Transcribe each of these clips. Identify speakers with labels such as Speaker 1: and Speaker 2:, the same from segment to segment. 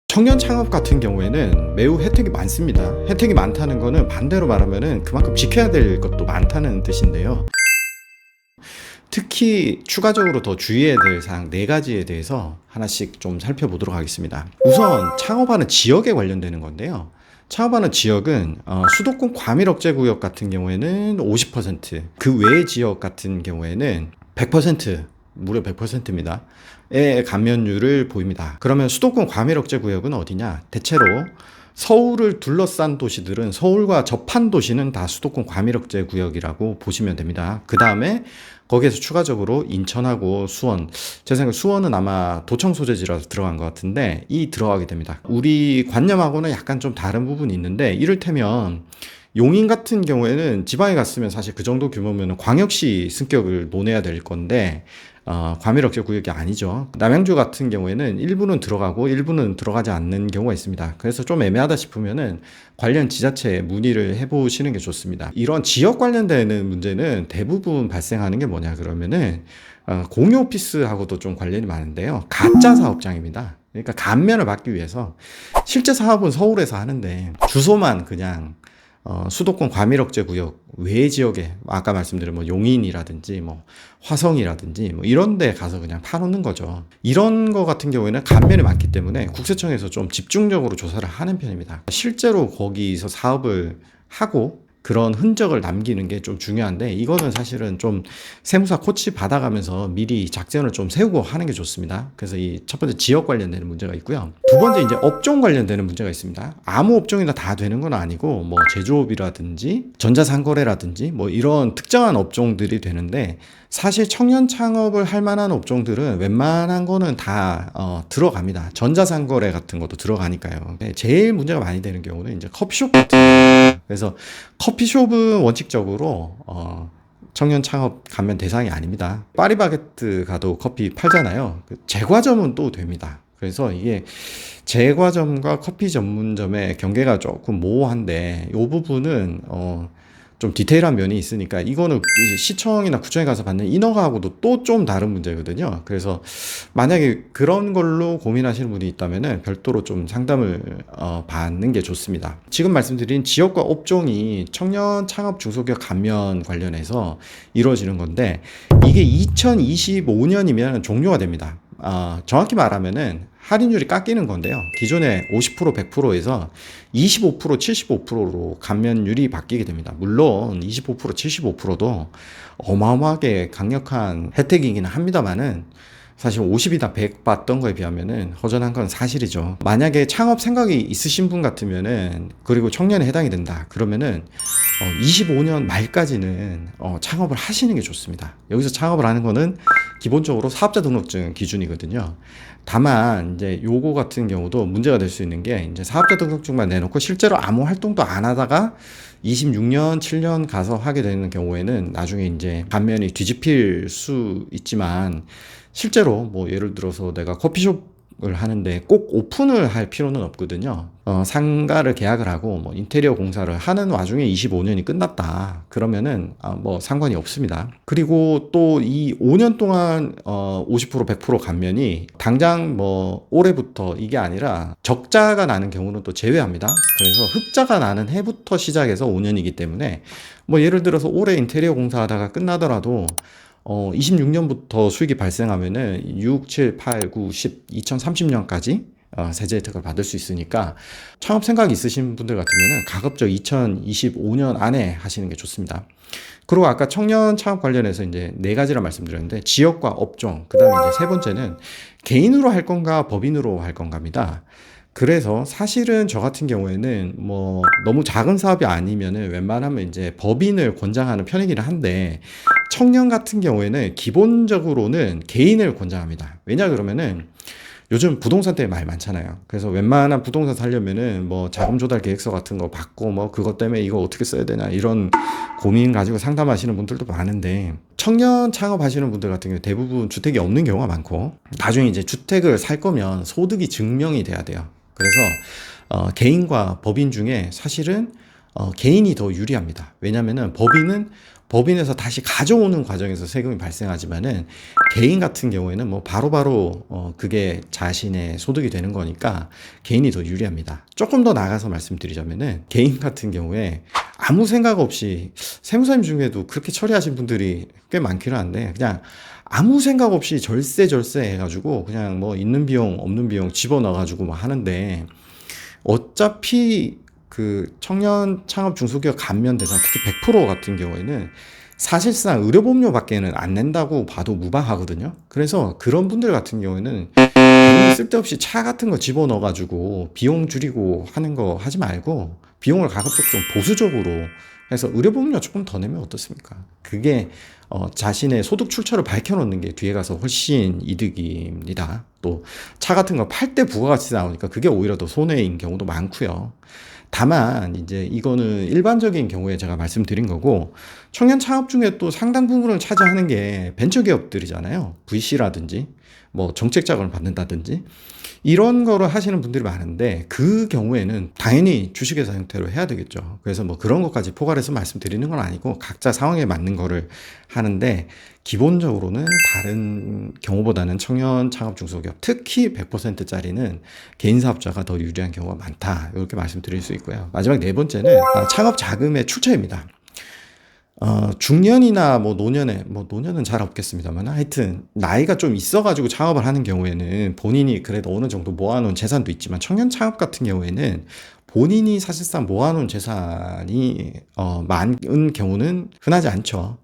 Speaker 1: 청년 창업 같은 경우에는 매우 혜택이 많습니다. 혜택이 많다는 거는 반대로 말하면은 그만큼 지켜야 될 것도 많다는 뜻인데요. 특히 추가적으로 더 주의해야 될 사항 4가지에 대해서 하나씩 좀 살펴보도록 하겠습니다. 우선 창업하는 지역에 관련되는 건데요. 창업하는 지역은 수도권 과밀 억제 구역 같은 경우에는 50%, 그 외의 지역 같은 경우에는 100%, 무려 100%입니다. 의 감면율을 보입니다. 그러면 수도권 과밀 억제 구역은 어디냐? 대체로 서울을 둘러싼 도시들은, 서울과 접한 도시는 다 수도권 과밀 억제 구역이라고 보시면 됩니다. 그 다음에 거기에서 추가적으로 인천하고 수원, 제 생각에 수원은 아마 도청 소재지라서 들어간 것 같은데 이 들어가게 됩니다. 우리 관념하고는 약간 좀 다른 부분이 있는데, 이를테면 용인 같은 경우에는 지방에 갔으면 사실 그 정도 규모면 광역시 승격을 논해야 될 건데 과밀 억제 구역이 아니죠. 남양주 같은 경우에는 일부는 들어가고 일부는 들어가지 않는 경우가 있습니다. 그래서 좀 애매하다 싶으면은 관련 지자체에 문의를 해보시는 게 좋습니다. 이런 지역 관련되는 문제는 대부분 발생하는 게 뭐냐 그러면은 공유 오피스하고도 좀 관련이 많은데요. 가짜 사업장입니다. 그러니까 감면을 받기 위해서 실제 사업은 서울에서 하는데 주소만 그냥 수도권 과밀 억제 구역 외 지역에, 아까 말씀드린 뭐 용인이라든지 뭐 화성이라든지 뭐 이런 데 가서 그냥 파놓는 거죠. 이런 거 같은 경우에는 감면이 많기 때문에 국세청에서 좀 집중적으로 조사를 하는 편입니다. 실제로 거기서 사업을 하고 그런 흔적을 남기는 게 좀 중요한데, 이거는 사실은 좀 세무사 코치 받아가면서 미리 작전을 좀 세우고 하는 게 좋습니다. 그래서 이 첫 번째 지역 관련되는 문제가 있고요. 두 번째 이제 업종 관련되는 문제가 있습니다. 아무 업종이나 다 되는 건 아니고 뭐 제조업이라든지 전자상거래라든지 뭐 이런 특정한 업종들이 되는데, 사실 청년 창업을 할 만한 업종들은 웬만한 거는 다 들어갑니다. 전자상거래 같은 것도 들어가니까요. 제일 문제가 많이 되는 경우는 이제 커피숍 같은 경우입니다. 그래서 커피숍은 원칙적으로 청년 창업 감면 대상이 아닙니다. 파리바게뜨 가도 커피 팔잖아요. 제과점은 또 됩니다. 그래서 이게 제과점과 커피 전문점의 경계가 조금 모호한데, 이 부분은 좀 디테일한 면이 있으니까 이거는 시청이나 구청에 가서 받는 인허가하고도 또 좀 다른 문제거든요. 그래서 만약에 그런 걸로 고민하시는 분이 있다면은 별도로 좀 상담을 받는 게 좋습니다. 지금 말씀드린 지역과 업종이 청년 창업 중소기업 감면 관련해서 이루어지는 건데, 이게 2025년이면 종료가 됩니다. 정확히 말하면은 할인율이 깎이는 건데요. 기존에 50%, 100%에서 25%, 75%로 감면율이 바뀌게 됩니다. 물론 25%, 75%도 어마어마하게 강력한 혜택이긴 합니다만은, 사실 50이다 100 받던 거에 비하면은 허전한 건 사실이죠. 만약에 창업 생각이 있으신 분 같으면은, 그리고 청년에 해당이 된다 그러면은 25년 말까지는 창업을 하시는 게 좋습니다. 여기서 창업을 하는 거는 기본적으로 사업자 등록증 기준이거든요. 다만 이제 요거 같은 경우도 문제가 될 수 있는 게, 이제 사업자 등록증만 내놓고 실제로 아무 활동도 안 하다가 26년, 7년 가서 하게 되는 경우에는 나중에 이제 감면이 뒤집힐 수 있지만, 실제로 뭐 예를 들어서 내가 커피숍을 하는데 꼭 오픈을 할 필요는 없거든요. 상가를 계약을 하고 뭐 인테리어 공사를 하는 와중에 25년이 끝났다 그러면은 뭐 상관이 없습니다. 그리고 또 이 5년 동안 50% 100% 감면이 당장 뭐 올해부터 이게 아니라 적자가 나는 경우는 또 제외합니다. 그래서 흑자가 나는 해부터 시작해서 5년이기 때문에, 뭐 예를 들어서 올해 인테리어 공사하다가 끝나더라도 26년부터 수익이 발생하면은 6, 7, 8, 9, 10, 2030년까지 세제 혜택을 받을 수 있으니까, 창업 생각이 있으신 분들 같으면은 가급적 2025년 안에 하시는 게 좋습니다. 그리고 아까 청년 창업 관련해서 이제 4가지라 말씀드렸는데, 지역과 업종, 그 다음에 이제 세 번째는 개인으로 할 건가 법인으로 할 건가입니다. 그래서 사실은 저 같은 경우에는 뭐 너무 작은 사업이 아니면은 웬만하면 이제 법인을 권장하는 편이긴 한데, 청년 같은 경우에는 기본적으로는 개인을 권장합니다. 왜냐 그러면은 요즘 부동산 때문에 많이 많잖아요. 그래서 웬만한 부동산 살려면은 뭐 자금 조달 계획서 같은 거 받고 뭐 그것 때문에 이거 어떻게 써야 되나 이런 고민 가지고 상담하시는 분들도 많은데, 청년 창업하시는 분들 같은 경우 대부분 주택이 없는 경우가 많고, 나중에 이제 주택을 살 거면 소득이 증명이 돼야 돼요. 그래서 개인과 법인 중에 사실은 개인이 더 유리합니다. 왜냐면은 법인은 법인에서 다시 가져오는 과정에서 세금이 발생하지만은 개인 같은 경우에는 뭐 바로바로 그게 자신의 소득이 되는 거니까 개인이 더 유리합니다. 조금 더 나가서 말씀드리자면은 개인 같은 경우에 아무 생각 없이 세무사님 중에도 그렇게 처리하신 분들이 꽤 많기는 한데 그냥 아무 생각 없이 절세 해가지고 그냥 뭐 있는 비용 없는 비용 집어넣어가지고 막 하는데 어차피 그 청년 창업 중소기업 감면 대상 특히 100% 같은 경우에는 사실상 의료보험료밖에는 안 낸다고 봐도 무방하거든요. 그래서 그런 분들 같은 경우에는 괜히 쓸데없이 차 같은 거 집어넣어가지고 비용 줄이고 하는 거 하지 말고 비용을 가급적 좀 보수적으로 해서 의료보험료 조금 더 내면 어떻습니까? 그게 자신의 소득 출처를 밝혀놓는 게 뒤에 가서 훨씬 이득입니다. 또 차 같은 거 팔 때 부가가치 나오니까 그게 오히려 더 손해인 경우도 많고요. 다만 이제 이거는 일반적인 경우에 제가 말씀드린 거고 청년 창업 중에 또 상당 부분을 차지하는 게 벤처기업들이잖아요. VC라든지 뭐 정책 자금을 받는다든지 이런 거를 하시는 분들이 많은데 그 경우에는 당연히 주식회사 형태로 해야 되겠죠. 그래서 뭐 그런 것까지 포괄해서 말씀드리는 건 아니고 각자 상황에 맞는 거를 하는데 기본적으로는 다른 경우보다는 청년 창업 중소기업 특히 100%짜리는 개인 사업자가 더 유리한 경우가 많다. 이렇게 말씀드릴 수 있고요. 마지막 네 번째는 창업 자금의 출처입니다. 중년이나 뭐 노년은 잘 없겠습니다만 하여튼 나이가 좀 있어가지고 창업을 하는 경우에는 본인이 그래도 어느 정도 모아놓은 재산도 있지만 청년 창업 같은 경우에는 본인이 사실상 모아놓은 재산이 많은 경우는 흔하지 않죠.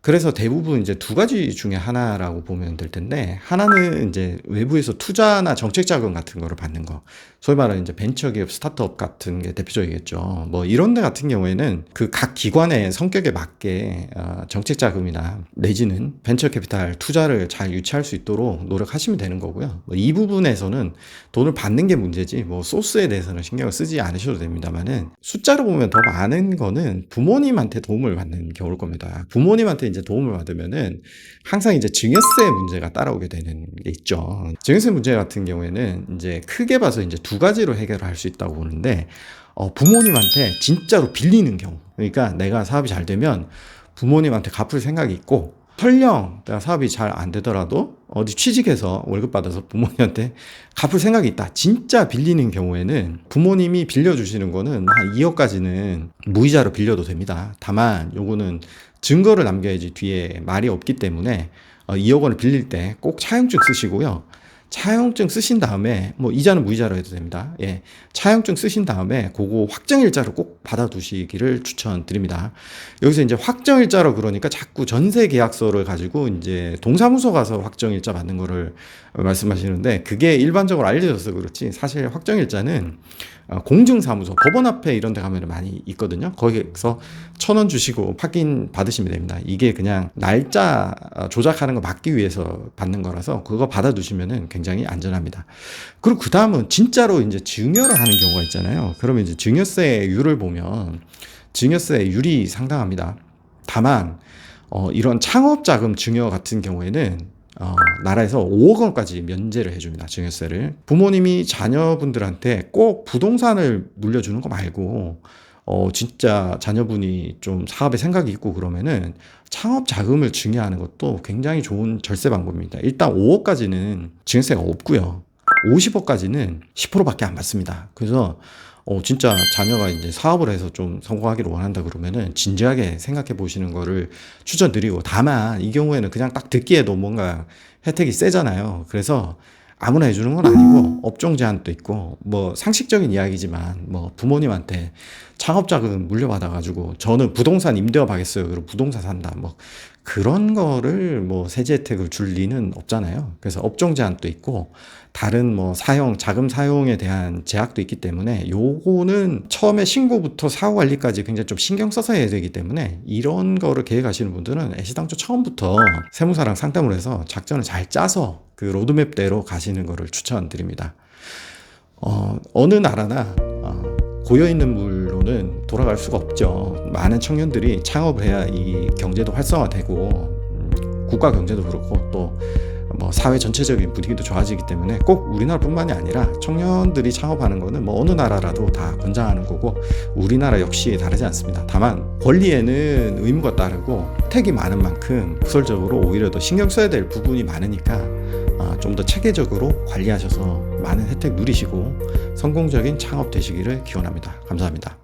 Speaker 1: 그래서 대부분 이제 두 가지 중에 하나라고 보면 될 텐데 하나는 이제 외부에서 투자나 정책 자금 같은 거를 받는 거 소위 말하는 이제 벤처기업 스타트업 같은 게 대표적이겠죠. 뭐 이런 데 같은 경우에는 그 각 기관의 성격에 맞게 정책 자금이나 내지는 벤처 캐피탈 투자를 잘 유치할 수 있도록 노력하시면 되는 거고요. 뭐이 부분에서는 돈을 받는 게 문제지 뭐 소스에 대해서는 신경을 쓰지 않으셔도 됩니다만은 숫자로 보면 더 많은 거는 부모님한테 도움을 받는 경우일 겁니다. 부모님한테 이제 도움을 받으면은 항상 이제 증여세 문제가 따라오게 되는 게 있죠. 증여세 문제 같은 경우에는 이제 크게 봐서 이제 두 가지로 해결할 수 있다고 보는데 부모님한테 진짜로 빌리는 경우. 그러니까 내가 사업이 잘 되면 부모님한테 갚을 생각이 있고 설령 내가 사업이 잘 안 되더라도 어디 취직해서 월급 받아서 부모님한테 갚을 생각이 있다. 진짜 빌리는 경우에는 부모님이 빌려주시는 거는 한 2억까지는 무이자로 빌려도 됩니다. 다만 요거는 증거를 남겨야지 뒤에 말이 없기 때문에 2억 원을 빌릴 때 꼭 차용증 쓰시고요. 차용증 쓰신 다음에 뭐 이자는 무이자로 해도 됩니다. 예. 차용증 쓰신 다음에 그거 확정일자로 꼭 받아두시기를 추천드립니다. 여기서 이제 확정일자로 그러니까 자꾸 전세 계약서를 가지고 이제 동사무소 가서 확정일자 받는 거를 말씀하시는데 그게 일반적으로 알려져서 그렇지 사실 확정일자는 공증사무소, 법원 앞에 이런 데 가면 많이 있거든요. 거기서 1,000원 주시고 확인 받으시면 됩니다. 이게 그냥 날짜 조작하는 거 막기 위해서 받는 거라서 그거 받아두시면은 굉장히 안전합니다. 그리고 그 다음은 진짜로 이제 증여를 하는 경우가 있잖아요. 그러면 이제 증여세율을 보면 증여세율이 상당합니다. 다만 이런 창업자금 증여 같은 경우에는 나라에서 5억 원까지 면제를 해줍니다. 증여세를. 부모님이 자녀분들한테 꼭 부동산을 물려주는 거 말고 진짜 자녀분이 좀 사업에 생각이 있고 그러면은 창업 자금을 증여하는 것도 굉장히 좋은 절세 방법입니다. 일단 5억까지는 증여세가 없고요. 50억까지는 10%밖에 안 받습니다. 그래서 진짜 자녀가 이제 사업을 해서 좀 성공하기를 원한다 그러면은 진지하게 생각해 보시는 거를 추천드리고 다만 이 경우에는 그냥 딱 듣기에도 뭔가 혜택이 세잖아요. 그래서 아무나 해주는 건 아니고 업종 제한도 있고 뭐 상식적인 이야기지만 뭐 부모님한테 창업자금 물려받아가지고 저는 부동산 임대업 하겠어요. 그리고 부동산 산다. 뭐 그런 거를 뭐 세제 혜택을 줄 리는 없잖아요. 그래서 업종 제한도 있고 다른 뭐 자금 사용에 대한 제약도 있기 때문에 요거는 처음에 신고부터 사후 관리까지 굉장히 좀 신경 써서 해야 되기 때문에 이런 거를 계획하시는 분들은 애시당초 처음부터 세무사랑 상담을 해서 작전을 잘 짜서 그 로드맵대로 가시는 거를 추천드립니다. 어느 나라나 고여있는 물로는 돌아갈 수가 없죠. 많은 청년들이 창업을 해야 이 경제도 활성화되고 국가 경제도 그렇고 또 뭐 사회 전체적인 분위기도 좋아지기 때문에 꼭 우리나라뿐만이 아니라 청년들이 창업하는 거는 뭐 어느 나라라도 다 권장하는 거고 우리나라 역시 다르지 않습니다. 다만 권리에는 의무가 따르고 혜택이 많은 만큼 구설적으로 오히려 더 신경 써야 될 부분이 많으니까 좀 더 체계적으로 관리하셔서 많은 혜택 누리시고 성공적인 창업 되시기를 기원합니다. 감사합니다.